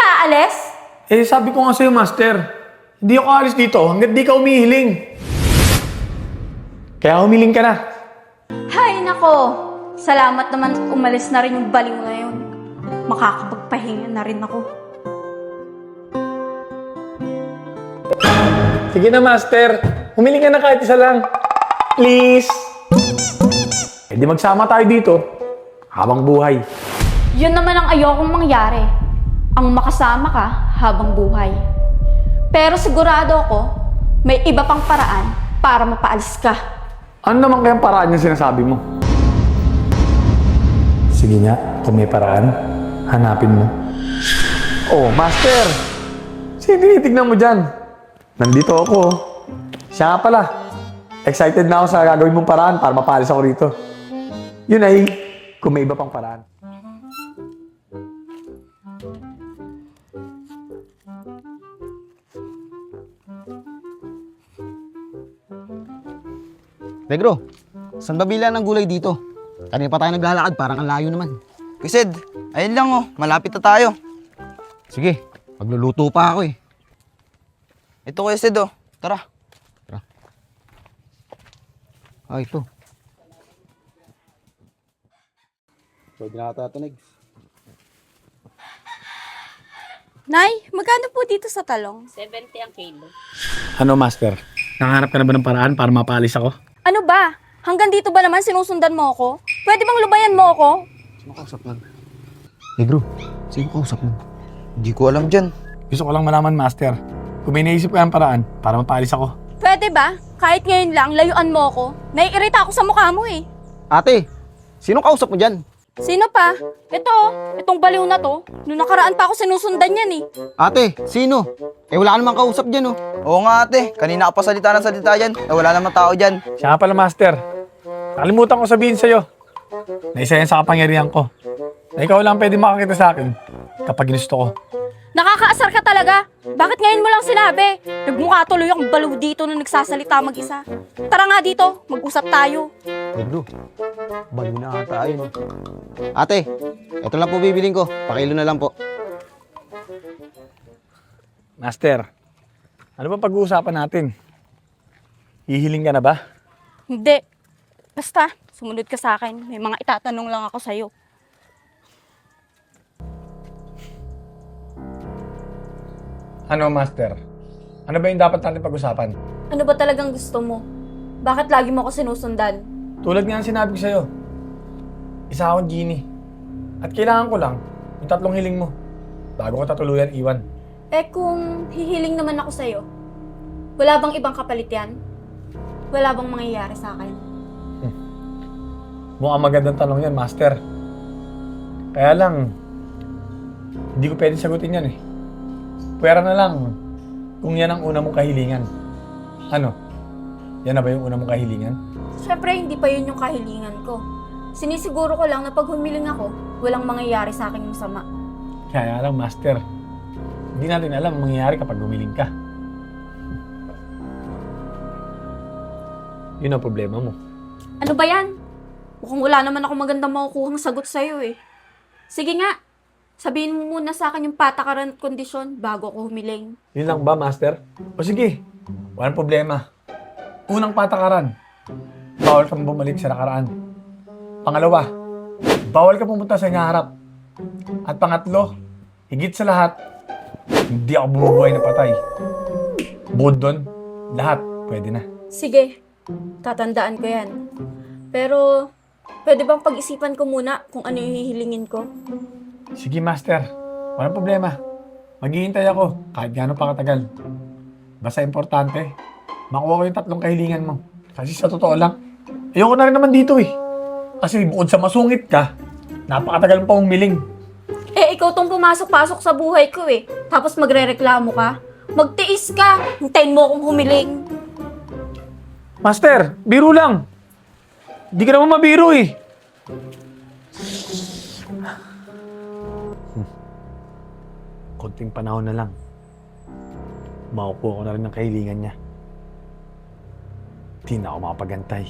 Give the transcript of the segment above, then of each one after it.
aalis? Eh, sabi ko nga sa'yo, Master, hindi ako alis dito hanggat di ka umihiling. Kaya humiling ka na. Hay nako! Salamat naman at umalis na rin yung baliw na yun. Makakapagpahinga na rin ako. Sige na, Master. Humiling ka na kahit isa lang. Please. Eh, di magsama tayo dito. Habang buhay. Yun naman ang ayokong mangyari. Ang makasama ka habang buhay. Pero sigurado ako, may iba pang paraan para mapaalis ka. Ano naman kayang paraan yung sinasabi mo? Sige nga, kung may paraan, hanapin mo. Oh, Master! Sino tinitignan mo dyan? Nandito ako. Siya nga pala. Excited na ako sa gagawin mong paraan para mapaalis ako rito. Yun ay, kung may iba pang paraan. Negro, saan ba bila ng gulay dito? Kanina pa tayo naglalakad, parang ang layo naman. Sid, ayun lang oh, malapit na tayo. Sige, magluluto pa ako eh. Ito Kuya Sid oh, tara. Ah, ito. Pwede na katatanig. Nay, magkano po dito sa talong? Ano, Master? Nangarap ka na ba ng paraan para mapaalis ako? Ano ba? Hanggang dito ba naman sinusundan mo ako? Pwede bang lubayan mo ako? Sino kausap nun? Negro, sino kausap nun? Hindi ko alam dyan. Gusto ko lang malaman, Master. Kung may naisip ka ng paraan para mapaalis ako. Pwede ba? Kahit ngayon lang, layuan mo ako. Naiirita ako sa mukha mo eh. Ate, sino kausap mo dyan? Sino pa? Ito, itong baliw na to. Noong nakaraan pa ako sinusundan yan eh. Ate, sino? Eh wala ka namang kausap dyan oh. Oo nga ate, kanina ka pa salita ng salita dyan. Wala namang tao dyan. Siya nga pala, Master. Nakalimutan ko sabihin sa'yo na isa yan sa kapangyarihan ko. Na ikaw lang pwede makakita sa akin kapag ginusto ko. Nakakaasar ka talaga. Bakit ngayon mo lang sinabi? Nagmukha tuloy akong baliw dito na nagsasalita mag-isa. Tara nga dito, mag-usap tayo. Negro, baliw na ata ayun oh. Ate, ito lang po bibiling ko. Pakilo na lang po. Master, ano ba pag-uusapan natin? Hihiling ka na ba? Hindi. Basta, sumunod ka sa akin. May mga itatanong lang ako sa'yo. Ano, Master? Ano ba yung dapat natin pag-usapan? Ano ba talagang gusto mo? Bakit lagi mo ako sinusundan? Tulad nga ang sinabi ko sa'yo, isa akong genie. At kailangan ko lang yung 3 hiling mo bago ko tatuluyan iwan. Eh kung hihiling naman ako sa'yo, wala bang ibang kapalit yan? Wala bang mangyayari sa akin? Mukhang magandang tanong yan, Master. Kaya lang, hindi ko pwedeng sagutin yan eh. Pwera na lang kung yan ang una mong kahilingan. Ano? Yan na ba yung una mong kahilingan? Siyempre, hindi pa yun yung kahilingan ko. Sinisiguro ko lang na pag humiling ako, walang mangyayari sa akin masama. Kaya lang, Master. Hindi natin alam ang mangyayari kapag gumiling ka. Yun ang problema mo. Ano ba yan? Mukhang wala naman ako magandang makukuhang sagot sa'yo eh. Sige nga, sabihin mo muna sa akin yung patakaran at kondisyon bago ako humiling. Yun lang ba, Master? O sige, walang problema. Unang patakaran, bawal kang bumalik sa nakaraan. Pangalawa, bawal ka pumunta sa inaharap. At pangatlo, higit sa lahat, hindi ako bumubuhay na patay. Bukod doon, lahat pwede na. Sige, tatandaan ko yan. Pero, pwede bang pag-isipan ko muna kung ano yung hihilingin ko? Sige, Master. Walang problema. Maghihintay ako kahit gaano pa katagal. Basta importante, makuha ko yung 3 kahilingan mo. Kasi sa totoo lang, ayoko na rin naman dito eh. Kasi bukod sa masungit ka, napakatagal mo pa humiling. Eh, ikaw tong pumasok-pasok sa buhay ko eh. Tapos magre-reklamo ka? Magtiis ka! Hintayin mo akong humiling. Master, biro lang. Hindi ka naman mabiro eh. Konting panahon na lang. Makukuha ko na rin ng kahilingan niya. Di na ako makapagantay.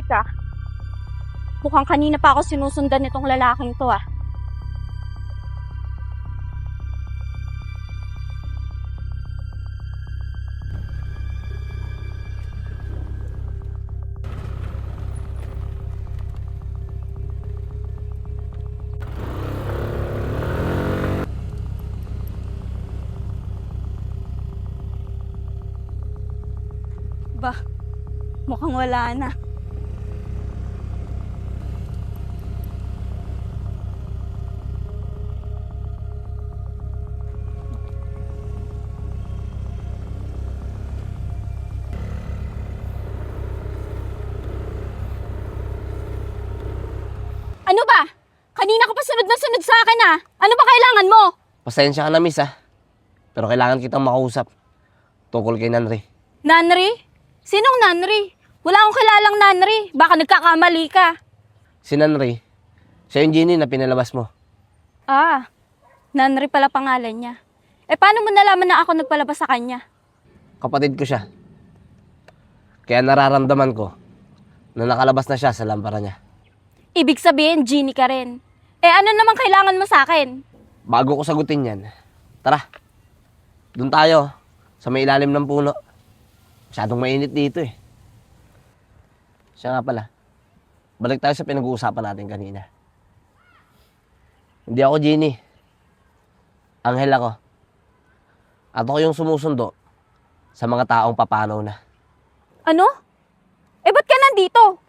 Teka, mukhang kanina pa ako sinusundan nitong lalaking to ah. Ba, mukhang wala na. Ano ba? Kanina ka pa sunod na sunod sa akin ah. Ano ba kailangan mo? Pasensya ka na, miss, ah. Pero kailangan kitang makausap. Tungkol kay Nanri. Nanri? Sinong Nanri? Wala akong kilalang Nanri. Baka nagkakamali ka. Si Nanri, siya yung genie na pinalabas mo. Ah, Nanri pala pangalan niya. Eh paano mo nalaman na ako nagpalabas sa kanya? Kapatid ko siya. Kaya nararamdaman ko na nakalabas na siya sa lampara niya. Ibig sabihin, genie ka rin. Eh ano naman kailangan mo sa akin? Bago ko sagutin yan, tara. Doon tayo, sa may ilalim ng puno. Masyadong mainit dito eh. Siya nga pala. Balik tayo sa pinag-uusapan natin kanina. Hindi ako genie. Anghel ako. At ako yung sumusundo sa mga taong papanaw na. Ano? Eh ba't ka nandito?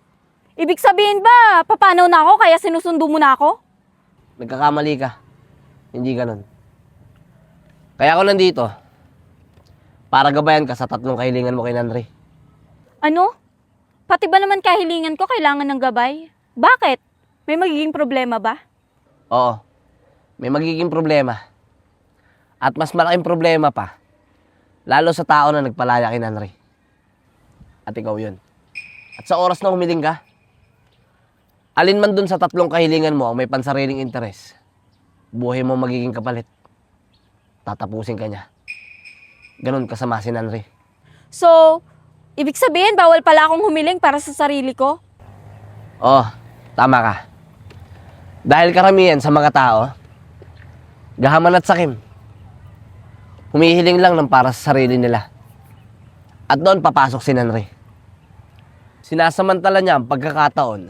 Ibig sabihin ba, papanaw na ako kaya sinusundo mo na ako? Nagkakamali ka. Hindi ganun. Kaya ako nandito para gabayan ka sa tatlong kahilingan mo kay Nanri. Ano? Pati ba naman kahilingan ko kailangan ng gabay? Bakit? May magiging problema ba? Oo. May magiging problema. At mas malaking problema pa. Lalo sa tao na nagpalaya kay Nanri. At ikaw yun. At sa oras na humiling ka, alin man dun sa tatlong kahilingan mo ang may pansariling interes, buhay mo magiging kapalit. Tatapusin ka niya. Ganun kasama si Nanri. So, ibig sabihin bawal pala akong humiling para sa sarili ko? Oo, tama ka. Dahil karamihan sa mga tao, gahaman at sakim, humihiling lang ng para sa sarili nila. At doon papasok si Nanri. Sinasamantala niya ang pagkakataon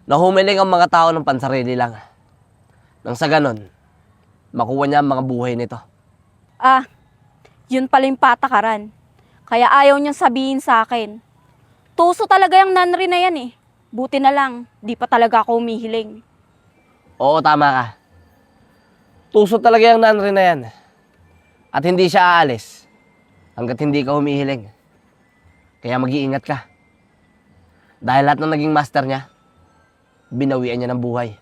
na humiling ang mga tao ng pansarili lang. Nang sa ganon, makuha niya ang mga buhay nito. Ah, yun pala yung patakaran. Kaya ayaw niyang sabihin sa akin. Tuso talaga yung Nanri na yan eh. Buti na lang, di pa talaga ako humihiling. Oo, tama ka. Tuso talaga yung Nanri na yan. At hindi siya aalis hanggat hindi ka humihiling. Kaya mag-iingat ka. Dahil lahat ng naging master niya, binawian niya ng buhay.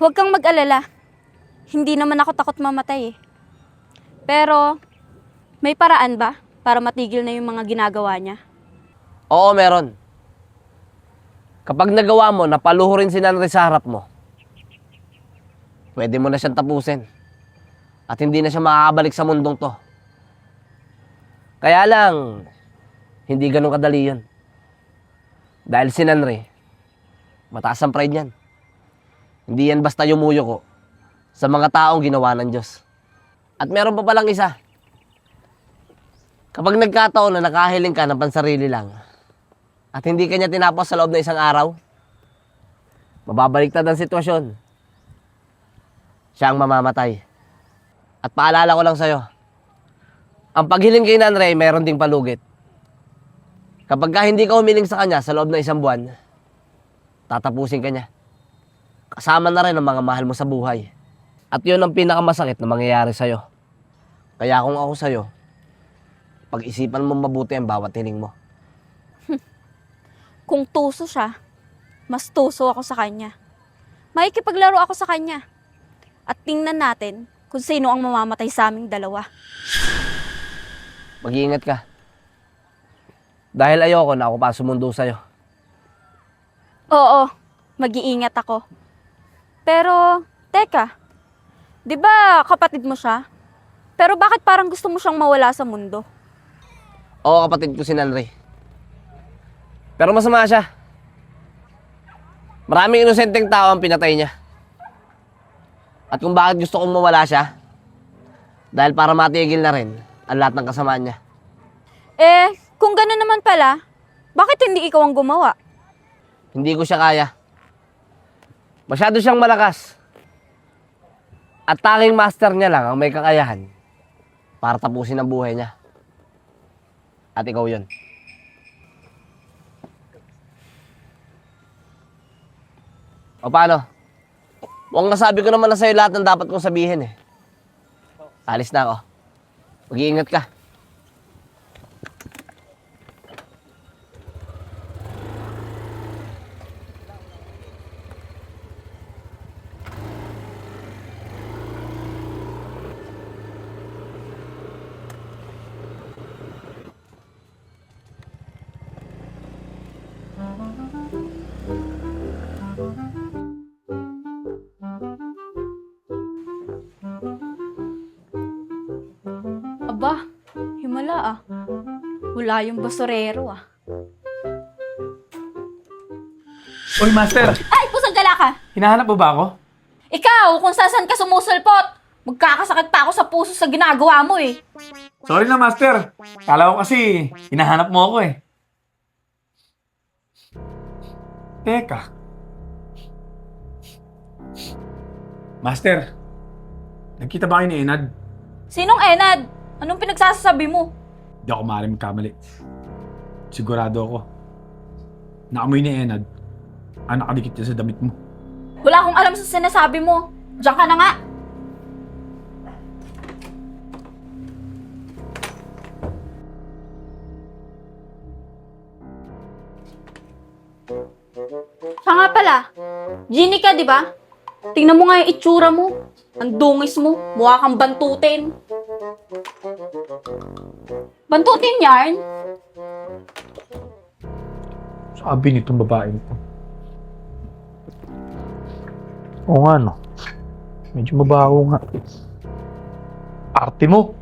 Huwag kang mag-alala. Hindi naman ako takot mamatay eh. Pero, may paraan ba para matigil na yung mga ginagawa niya? Oo, meron. Kapag nagawa mo, napaluhurin si Nanri sa harap mo, pwede mo na siyang tapusin. At hindi na siya makakabalik sa mundong to. Kaya lang, hindi ganun kadali yun. Dahil si Nanri, mataas ang pride niyan. Hindi yan basta yumuyoko sa mga taong ginawa ng Diyos. At meron pa palang isa. Kapag nagkataon na nakahiling ka ng pansarili lang, at hindi ka niya tinapos sa loob ng isang araw, mababaliktad ang sitwasyon. Siya ang mamamatay. At paalala ko lang sa'yo, ang paghiling kay Nanri, mayroon ding palugit. Kapag ka hindi ka humiling sa kanya sa loob ng isang buwan, tatapusin ka niya. Kasama na rin ang mga mahal mo sa buhay. At yun ang pinakamasakit na mangyayari sa'yo. Kaya kung ako sa'yo, pag-isipan mo mabuti ang bawat hiling mo. Kung tuso siya, mas tuso ako sa kanya. Makikipaglaro ako sa kanya. At tingnan natin kung sino ang mamamatay sa aming dalawa. Mag-iingat ka. Dahil ayoko na ako pa sumundo sa'yo. Oo, mag-iingat ako. Pero, teka, di ba kapatid mo siya? Pero bakit parang gusto mo siyang mawala sa mundo? Oo, kapatid ko si Nanri. Pero masama siya. Maraming inosenteng tao ang pinatay niya. At kung bakit gusto kong mawala siya, dahil para matigil na rin ang lahat ng kasamaan niya. Eh, kung gano'n naman pala, bakit hindi ikaw ang gumawa? Hindi ko siya kaya. Masyado siyang malakas. At tanging master niya lang ang may kakayahan para tapusin ang buhay niya. At ikaw yun. O paano? Mukhang nasabi ko naman na sa'yo lahat ng dapat kong sabihin eh. Alis na ako. Mag-iingat ka. Aba, himala ah. Wala yung basurero ah. Uy, Master! Ay, pusang gala ka! Hinahanap mo ba ako? Ikaw, kung saan ka sumusulpot, magkakasakit pa ako sa puso sa ginagawa mo eh. Sorry na, Master. Kala ko kasi hinahanap mo ako eh. Teka. Master, nagkita ba kayo ni Enad? Sinong Enad? Anong pinagsasabi mo? Hindi ako maaaring magkamali. Sigurado ako. Naamoy ni Enad ang nakadikit niya sa damit mo. Wala akong alam sa sinasabi mo. Diyan ka na nga. Siya nga pala. Genie ka, di ba? Tingnan mo nga yung itsura mo. Ang dungis mo. Mukha kang bantutin. Bantutin yarn? Sabi nitong babaeng to. Oo nga, no. Medyo mabaho nga. Arte mo.